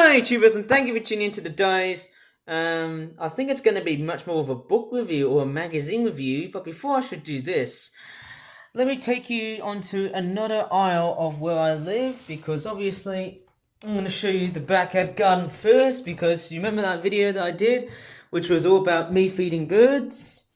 Hi YouTubers, and thank you for tuning in to today's I think it's going to be much more of a book review or a magazine review, but before I should do this, let me take you onto another aisle of where I live, because obviously I'm going to show you the backyard garden first, because you remember that video that I did, which was all about me feeding birds?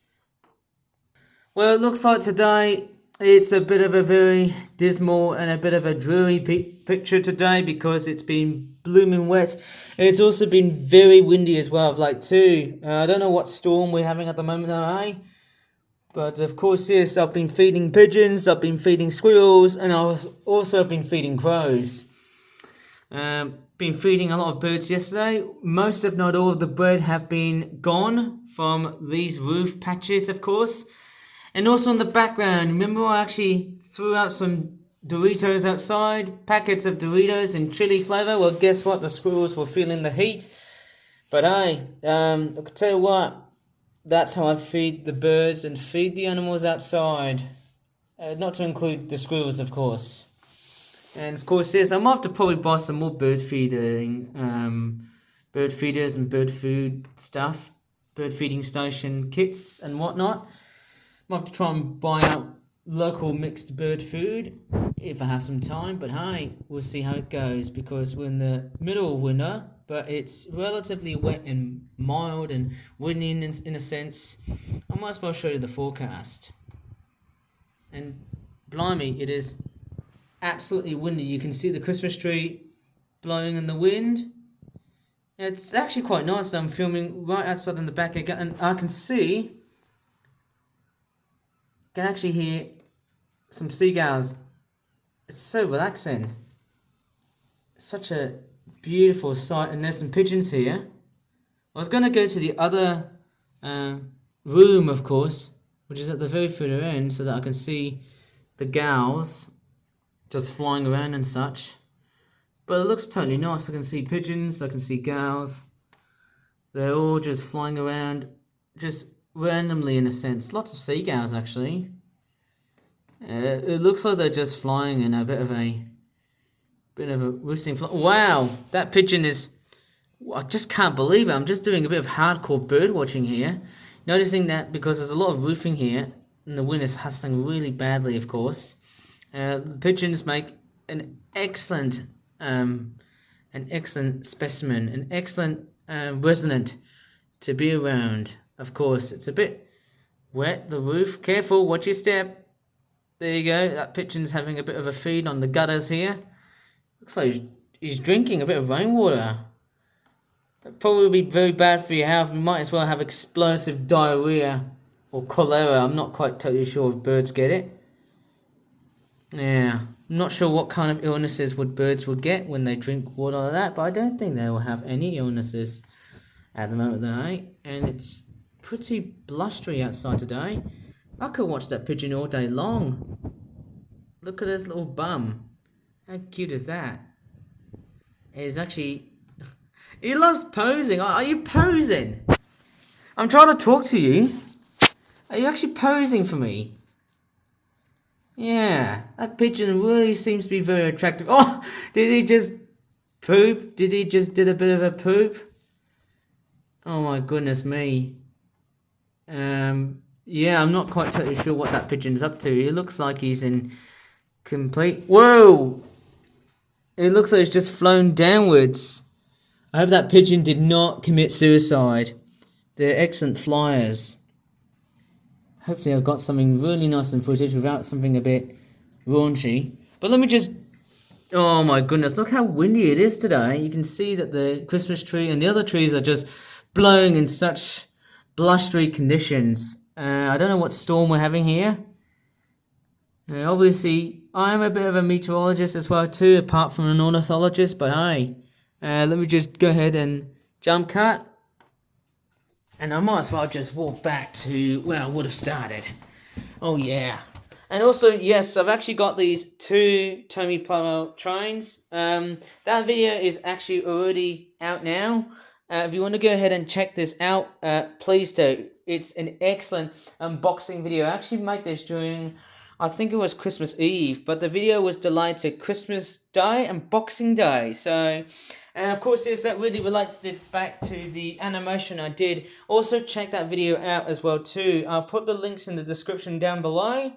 Well, it looks like today it's a bit of a very dismal and a bit of a dreary picture today, because it's been blooming wet. It's also been very windy as well of late too. I don't know what storm we're having at the moment now, eh? But of course, yes, I've been feeding pigeons, I've been feeding squirrels, and I've also been feeding crows. Been feeding a lot of birds yesterday. Most, if not all, of the bird have been gone from these roof patches, of course. And also in the background, remember I actually threw out some Doritos outside, packets of Doritos in chili flavour? Well, guess what? The squirrels were feeling the heat. But hey, I can tell you what, that's how I feed the birds and feed the animals outside. Not to include the squirrels, of course. And of course, yes, I'm off to probably buy some more bird feeders and bird food stuff, bird feeding station kits and whatnot. I have to try and buy out local mixed bird food if I have some time, but hey, we'll see how it goes, because we're in the middle of winter, but it's relatively wet and mild and windy in a sense. I might as well show you the forecast. And blimey, it is absolutely windy. You can see the Christmas tree blowing in the wind. It's actually quite nice. I'm filming right outside in the back again, and I can actually hear some seagulls. It's so relaxing. Such a beautiful sight, and there's some pigeons here. I was going to go to the other room, of course, which is at the very further end, so that I can see the gulls just flying around and such. But it looks totally nice. I can see pigeons, I can see gulls. They're all just flying around, just randomly in a sense. Lots of seagulls actually. It looks like they're just flying in a bit of a roosting fly. Wow, that pigeon is. I just can't believe it. I'm just doing a bit of hardcore bird watching here, noticing that because there's a lot of roofing here, and the wind is hustling really badly. Of course, the pigeons make an excellent specimen, an excellent resident to be around. Of course, it's a bit wet, the roof. Careful, watch your step. There you go. That pigeon's having a bit of a feed on the gutters here. Looks like he's drinking a bit of rainwater. That'd probably be very bad for your health. You might as well have explosive diarrhea or cholera. I'm not quite totally sure if birds get it. Yeah, I'm not sure what kind of illnesses birds would get when they drink water like that, but I don't think they will have any illnesses at the moment, though. And it's pretty blustery outside today. I could watch that pigeon all day long. Look at his little bum. How cute is that? He's actually... He loves posing. Are you posing? I'm trying to talk to you. Are you actually posing for me? Yeah, that pigeon really seems to be very attractive. Oh, did he just poop? Did he just did a bit of a poop? Oh my goodness me. Yeah, I'm not quite totally sure what that pigeon's up to. It looks like he's in complete... Whoa! It looks like it's just flown downwards. I hope that pigeon did not commit suicide. They're excellent flyers. Hopefully I've got something really nice in footage without something a bit raunchy. But let me just... Oh my goodness, look how windy it is today. You can see that the Christmas tree and the other trees are just blowing in such blustery conditions. I don't know what storm we're having here. Obviously, I'm a bit of a meteorologist as well too, apart from an ornithologist, but hey, let me just go ahead and jump cut. And I might as well just walk back to where I would have started. Oh yeah. And also, yes, I've actually got these two Tomy Plarail trains. That video is actually already out now. If you want to go ahead and check this out, please do. It's an excellent unboxing video. I actually made this during, I think it was Christmas Eve, but the video was delayed to Christmas Day and Boxing Day. So, and of course, yes, that really related back to the animation I did. Also, check that video out as well too. I'll put the links in the description down below.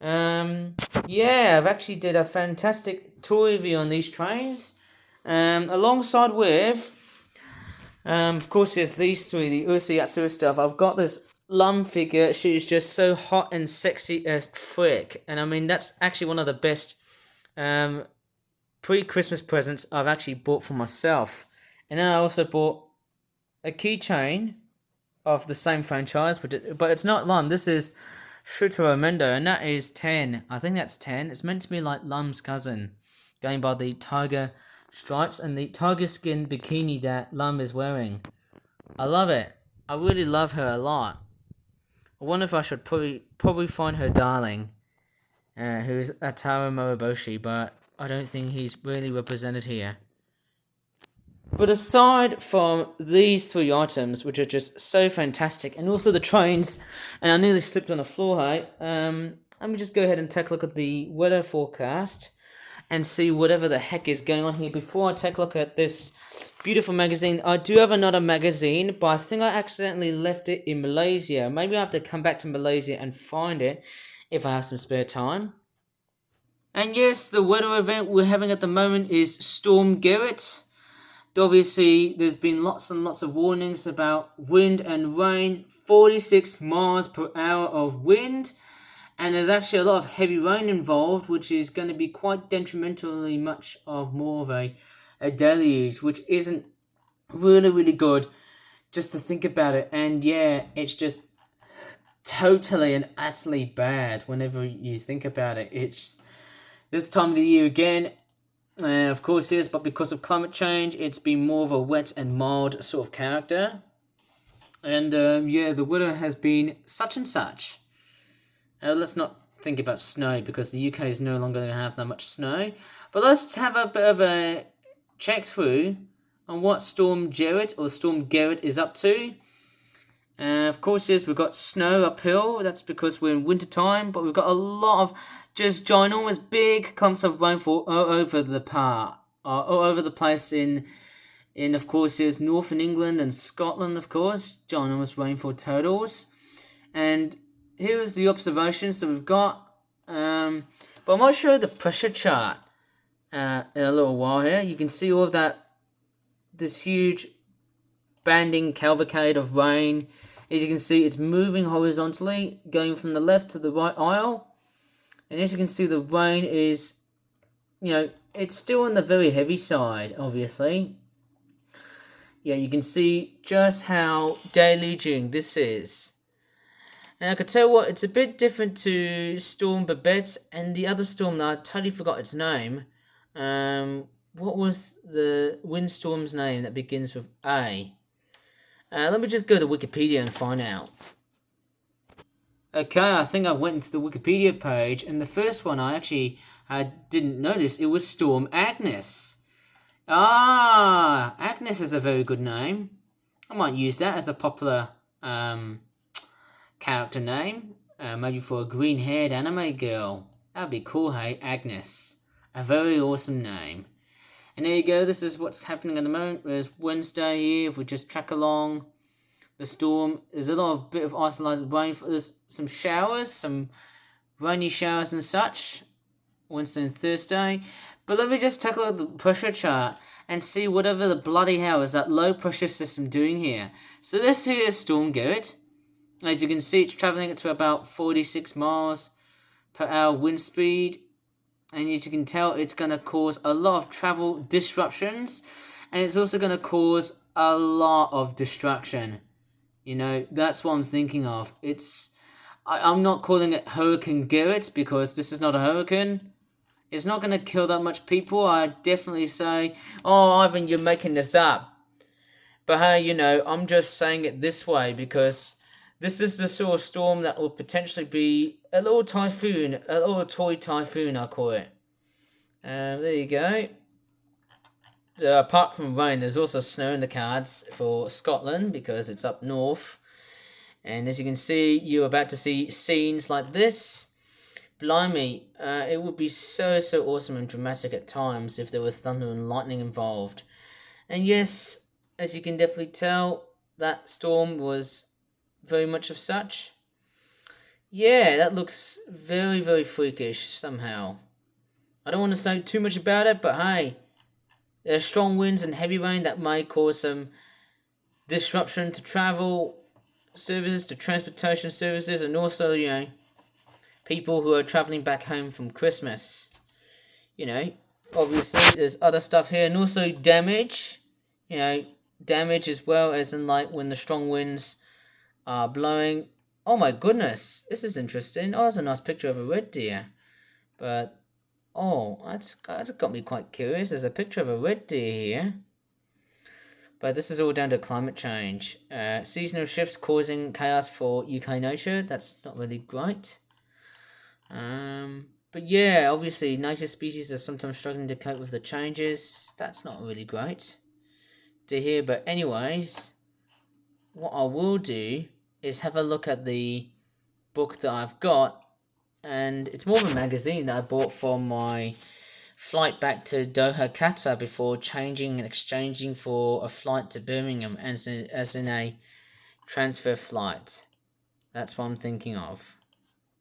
Yeah, I've actually did a fantastic tour review on these trains. Alongside with, of course, there's these three, the Ursi Yatsura stuff. I've got this Lum figure. She's just so hot and sexy as frick. And I mean, that's actually one of the best pre-Christmas presents I've actually bought for myself. And then I also bought a keychain of the same franchise, but it's not Lum. This is Shutaro Mendo, and that is 10. I think that's 10. It's meant to be like Lum's cousin, going by the tiger stripes and the tiger skin bikini that Lum is wearing. I love it. I really love her a lot. I wonder if I should probably find her darling, who is Ataro Moriboshi, but I don't think he's really represented here. But aside from these three items, which are just so fantastic, and also the trains, and I nearly slipped on the floor, hey, let me just go ahead and take a look at the weather forecast and see whatever the heck is going on here before I take a look at this beautiful magazine. I do have another magazine, but I think I accidentally left it in Malaysia. Maybe I have to come back to Malaysia and find it if I have some spare time. And yes, the weather event we're having at the moment is Storm Gerrit. Obviously, there's been lots and lots of warnings about wind and rain, 46 miles per hour of wind, and there's actually a lot of heavy rain involved, which is going to be quite detrimentally much of more of a deluge, which isn't really good just to think about it. And yeah, it's just totally and utterly bad whenever you think about it. It's this time of the year again. Of course, yes, but because of climate change, it's been more of a wet and mild sort of character. And yeah, the weather has been such and such. Let's not think about snow because the UK is no longer going to have that much snow. But let's have a bit of a check through on what Storm Gerrit or Storm Gerrit is up to. Of course, yes, we've got snow uphill. That's because we're in winter time, but we've got a lot of just ginormous big clumps of rainfall all over the place in of course, is Northern England and Scotland, of course, ginormous rainfall totals. And here's the observations that we've got. But I might show the pressure chart in a little while here. You can see all of that, this huge banding cavalcade of rain. As you can see, it's moving horizontally, going from the left to the right aisle. And as you can see, the rain is, it's still on the very heavy side, obviously. Yeah, you can see just how deluging this is. And I could tell what, it's a bit different to Storm Babette and the other storm that I totally forgot its name. What was the windstorm's name that begins with A? Let me just go to Wikipedia and find out. Okay, I think I went into the Wikipedia page, and the first one I didn't notice, it was Storm Agnes. Ah, Agnes is a very good name. I might use that as a popular character name. Maybe for a green-haired anime girl. That'd be cool, hey, Agnes. A very awesome name. And there you go, this is what's happening at the moment. There's Wednesday here, if we just track along the storm. There's a lot of bit of isolated rain. There's some showers, some rainy showers and such. Wednesday and Thursday. But let me just take a look at the pressure chart and see whatever the bloody hell is that low pressure system doing here. So this here is Storm Gerrit. As you can see, it's travelling at to about 46 miles per hour wind speed. And as you can tell, it's going to cause a lot of travel disruptions. And it's also going to cause a lot of destruction. That's what I'm thinking of. I'm not calling it Hurricane Gerrit because this is not a hurricane. It's not going to kill that much people. I definitely say, oh, Ivan, you're making this up. But hey, I'm just saying it this way because this is the sort of storm that will potentially be a little typhoon, a little toy typhoon, I call it. There you go. Apart from rain, there's also snow in the cards for Scotland because it's up north. And as you can see, you're about to see scenes like this. blimey, it would be so awesome and dramatic at times if there was thunder and lightning involved. And yes, as you can definitely tell, that storm was very much of such. Yeah, that looks very freakish somehow. I don't want to say too much about it, but hey, there's strong winds and heavy rain that may cause some disruption to travel services, to transportation services, and also, people who are traveling back home from Christmas. Obviously, there's other stuff here, and also damage. Damage as well, as in like when the strong winds are blowing. Oh my goodness, this is interesting. Oh, that's a nice picture of a red deer. But, that's got me quite curious. There's a picture of a red deer here. But this is all down to climate change. Seasonal shifts causing chaos for UK nature. That's not really great. But yeah, obviously, native species are sometimes struggling to cope with the changes. That's not really great to hear. But anyways, what I will do is have a look at the book that I've got, and it's more of a magazine that I bought for my flight back to Doha, Qatar, before changing and exchanging for a flight to Birmingham as in a transfer flight. That's what I'm thinking of.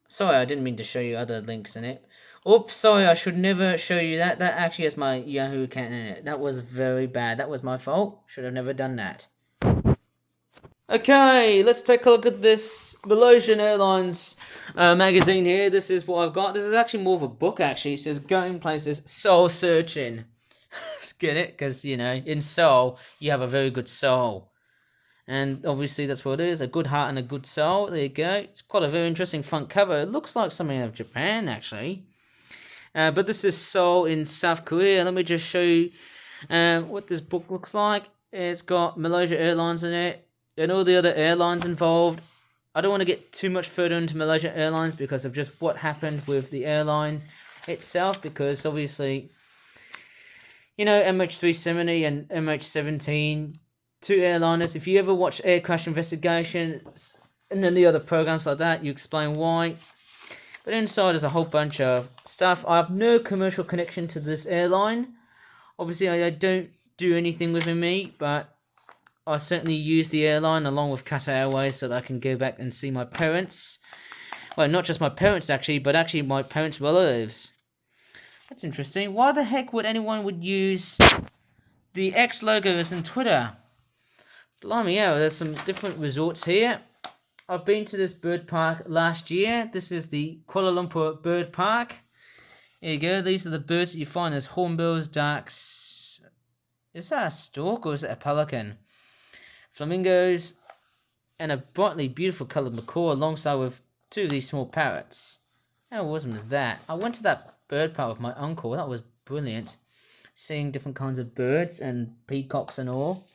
Sorry, I didn't mean to show you other links in it. Oops, sorry, I should never show you that. That actually has my Yahoo account in it. That was very bad. That was my fault. Should have never done that. Okay, let's take a look at this Malaysian Airlines magazine here. This is what I've got. This is actually more of a book, actually. It says Going Places, Soul Searching. Get it? Because, in soul, you have a very good soul. And obviously that's what it is, a good heart and a good soul. There you go. It's quite a very interesting front cover. It looks like something out of Japan, actually. But this is Seoul in South Korea. Let me just show you what this book looks like. It's got Malaysia Airlines in it, and all the other airlines involved. I don't want to get too much further into Malaysia Airlines because of just what happened with the airline itself, because obviously, MH370 and MH17, two airliners. If you ever watch Air Crash Investigations and then the other programs like that, you explain why. But inside there's a whole bunch of stuff. I have no commercial connection to this airline. Obviously, I don't do anything with me, but I certainly use the airline along with Qatar Airways so that I can go back and see my parents. Well, not just my parents actually, but actually my parents' relatives. That's interesting. Why the heck would anyone use the X logo as in Twitter? Blimey, yeah, there's some different resorts here. I've been to this bird park last year. This is the Kuala Lumpur Bird Park. There you go. These are the birds that you find. There's hornbills, ducks. Is that a stork or is it a pelican? Flamingos, and a brightly beautiful coloured macaw alongside with two of these small parrots. How awesome is that? I went to that bird park with my uncle. That was brilliant. Seeing different kinds of birds and peacocks and all.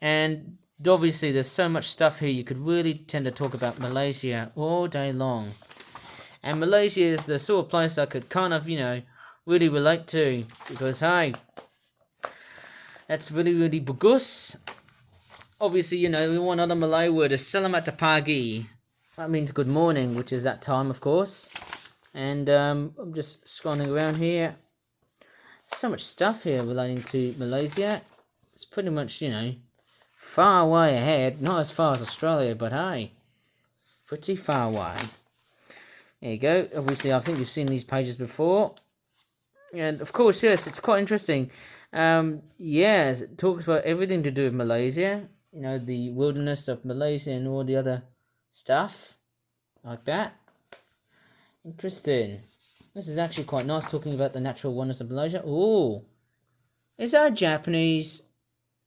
And obviously there's so much stuff here. You could really tend to talk about Malaysia all day long. And Malaysia is the sort of place I could kind of, really relate to. Because, hey, that's really bagus. Obviously, the one other Malay word is selamat pagi. That means good morning, which is that time, of course. And I'm just scrolling around here. So much stuff here relating to Malaysia. It's pretty much, far way ahead. Not as far as Australia, but hey, pretty far away. There you go. Obviously, I think you've seen these pages before. And of course, yes, it's quite interesting. Yes, it talks about everything to do with Malaysia. The wilderness of Malaysia and all the other stuff like that. Interesting. This is actually quite nice, talking about the natural wonders of Malaysia. Oh, is that a Japanese,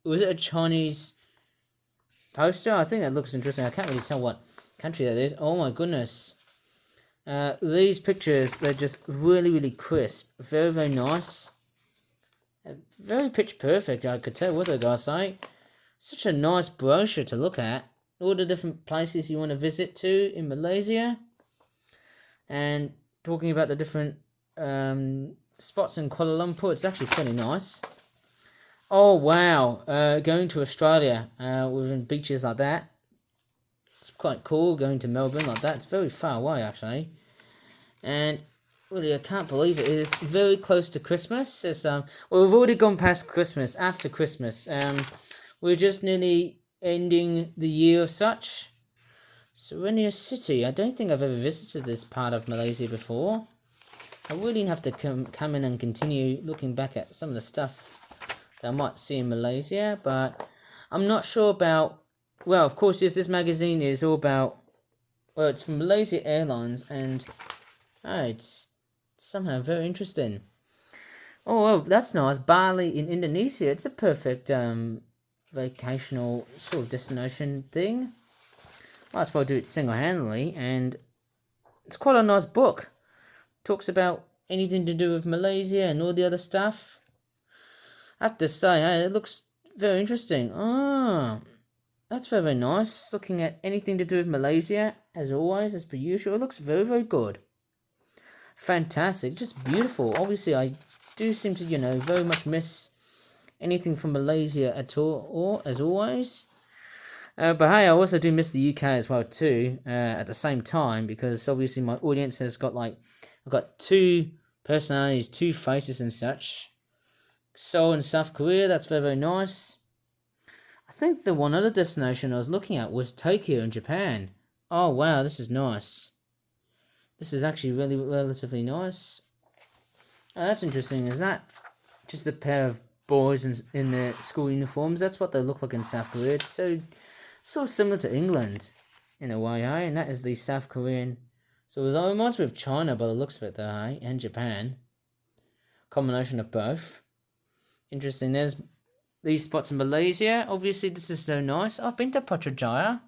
or is it a Chinese poster? I think that looks interesting. I can't really tell what country that is. Oh my goodness. These pictures, they're just really crisp. Very nice. Very pitch perfect, I could tell what the guys say. Such a nice brochure to look at. All the different places you want to visit to in Malaysia. And talking about the different spots in Kuala Lumpur. It's actually pretty nice. Oh, wow. Going to Australia with beaches like that. It's quite cool going to Melbourne like that. It's very far away, actually. And really, I can't believe it. It is very close to Christmas. It's well, we've already gone past Christmas. After Christmas, we're just nearly ending the year of such. Serenia City. I don't think I've ever visited this part of Malaysia before. I really have to come in and continue looking back at some of the stuff that I might see in Malaysia, but I'm not sure about. Well, of course, yes, this magazine is all about. Well, it's from Malaysia Airlines, and it's somehow very interesting. Oh, well, that's nice. Bali in Indonesia. It's a perfect vacational sort of destination thing. Might as well do it single-handedly, and it's quite a nice book. Talks about anything to do with Malaysia and all the other stuff. I have to say, hey, it looks very interesting. Oh, that's very, very nice. Looking at anything to do with Malaysia, as always, as per usual, it looks very, very good. Fantastic, just beautiful. Obviously, I do seem to, very much miss anything from Malaysia at all, or as always. But hey, I also do miss the UK as well too. At the same time, because obviously my audience has got I've got two personalities, two faces and such. Seoul and South Korea, that's very, very nice. I think the one other destination I was looking at was Tokyo in Japan. Oh wow, this is nice. This is actually really relatively nice. Oh, that's interesting. Is that just a pair of boys in their school uniforms? That's what they look like in South Korea. It's so similar to England in a way, eh? And that is the South Korean. So it reminds me of China by the looks of it, though, eh? And Japan. Combination of both. Interesting. There's these spots in Malaysia. Obviously, this is so nice. I've been to Putrajaya,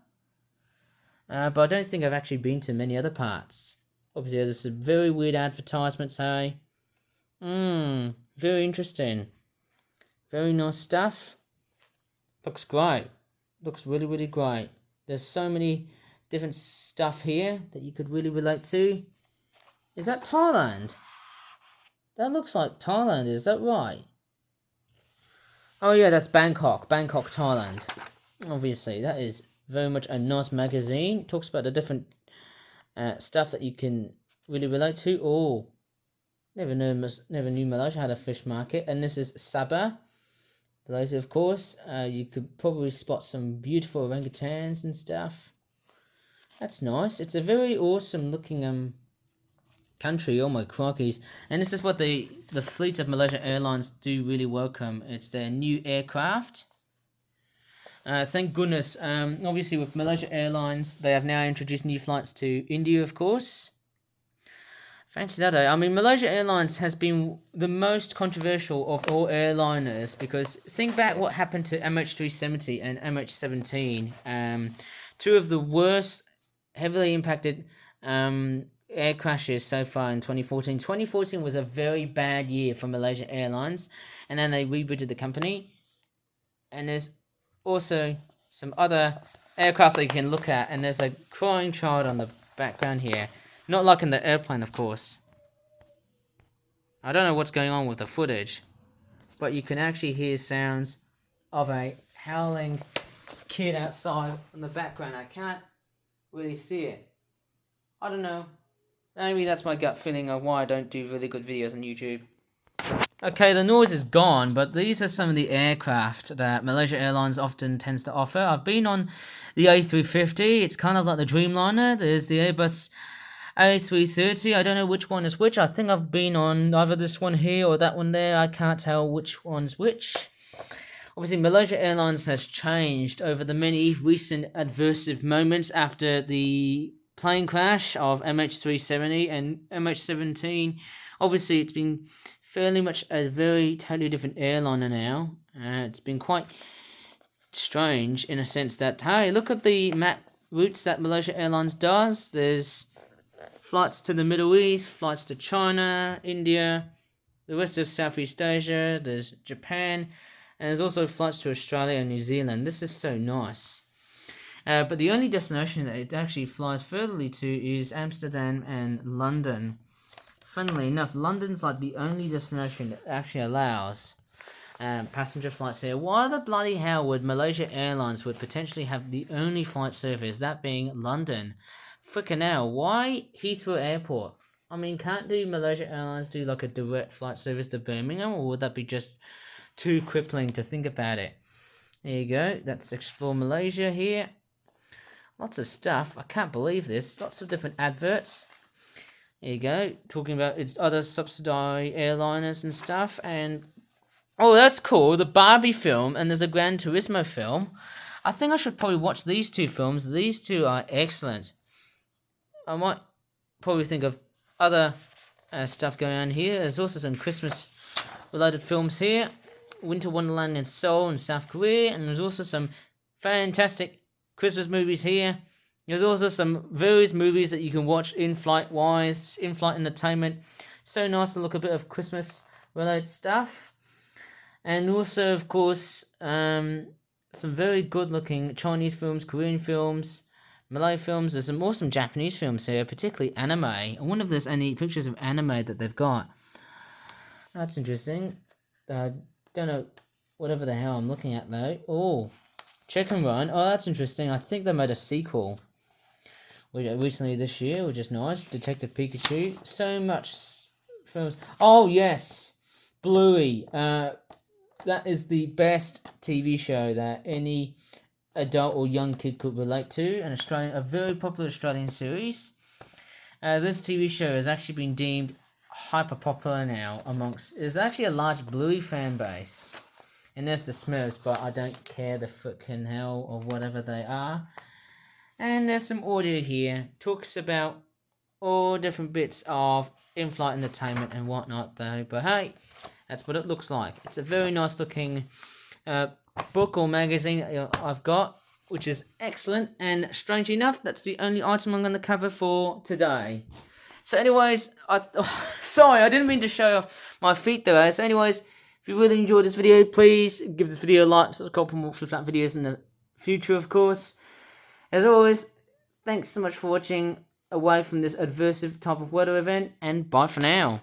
but I don't think I've actually been to many other parts. Obviously, there's some very weird advertisements, hey? Very interesting. Very nice stuff. Looks great. Looks really, really great. There's so many different stuff here that you could really relate to. Is that Thailand? That looks like Thailand, is that right? Oh yeah, that's Bangkok, Thailand. Obviously, that is very much a nice magazine. It talks about the different stuff that you can really relate to. Oh, never knew Malaysia had a fish market. And this is Sabah, Malaysia, of course. You could probably spot some beautiful orangutans and stuff. That's nice. It's a very awesome looking country. Oh my crikeys. And this is what the fleet of Malaysia Airlines do really welcome. It's their new aircraft. Thank goodness. Obviously with Malaysia Airlines, they have now introduced new flights to India, of course. Fancy that, eh? I mean, Malaysia Airlines has been the most controversial of all airliners, because think back what happened to MH370 and MH17. Two of the worst, heavily impacted air crashes so far in 2014. 2014 was a very bad year for Malaysia Airlines, and then they rebooted the company. And there's also some other aircraft that you can look at, and there's a crying child on the background here. Not like in the airplane, of course. I don't know what's going on with the footage, but you can actually hear sounds of a howling kid outside in the background. I can't really see it. I don't know. Maybe that's my gut feeling of why I don't do really good videos on YouTube. Okay, the noise is gone, but these are some of the aircraft that Malaysia Airlines often tends to offer. I've been on the A350. It's kind of like the Dreamliner. There's the Airbus A330. I don't know which one is which. I think I've been on either this one here or that one there. I can't tell which one's which. Obviously, Malaysia Airlines has changed over the many recent adversive moments after the plane crash of MH370 and MH17. Obviously, it's been fairly much a very totally different airliner now. It's been quite strange in a sense that, hey, look at the map routes that Malaysia Airlines does. There's flights to the Middle East, flights to China, India, the rest of Southeast Asia, there's Japan, and there's also flights to Australia and New Zealand. This is so nice. But the only destination that it actually flies furtherly to is Amsterdam and London. Funnily enough, London's like the only destination that actually allows passenger flights here. Why the bloody hell would Malaysia Airlines would potentially have the only flight service, that being London? Frickin' hell, why Heathrow Airport? I mean, can't do Malaysia Airlines do like a direct flight service to Birmingham, or would that be just too crippling to think about it? There you go. That's Explore Malaysia here. Lots of stuff. I can't believe this. Lots of different adverts. There you go. Talking about its other subsidized airliners and stuff. And oh, that's cool. The Barbie film, and there's a Gran Turismo film. I think I should probably watch these two films. These two are excellent. I might probably think of other stuff going on here. There's also some Christmas related films here. Winter Wonderland in Seoul in South Korea. And there's also some fantastic Christmas movies here. There's also some various movies that you can watch in-flight wise, in-flight entertainment. So nice to look a bit of Christmas related stuff. And also, of course, some very good looking Chinese films, Korean films, Malay films. There's some awesome Japanese films here, particularly anime. I wonder if there's any pictures of anime that they've got. That's interesting. Don't know whatever the hell I'm looking at though. Oh, Chicken Run. Oh, that's interesting. I think they made a sequel recently this year, which is nice. Detective Pikachu. So much films. Oh yes, Bluey. That is the best TV show that any adult or young kid could relate to. A very popular Australian series. This TV show has actually been deemed hyper popular now there's actually a large Bluey fan base. And there's the Smurfs, but I don't care the frickin' hell or whatever they are. And there's some audio here. Talks about all different bits of in-flight entertainment and whatnot though. But hey, that's what it looks like. It's a very nice looking book or magazine I've got, which is excellent. And strangely enough, that's the only item I'm going to cover for today. So anyways, sorry, I didn't mean to show off my feet there. So anyways, if you really enjoyed this video, please give this video a like, subscribe for more flip-flap videos in the future, of course. As always, thanks so much for watching away from this adversive type of weather event, and bye for now.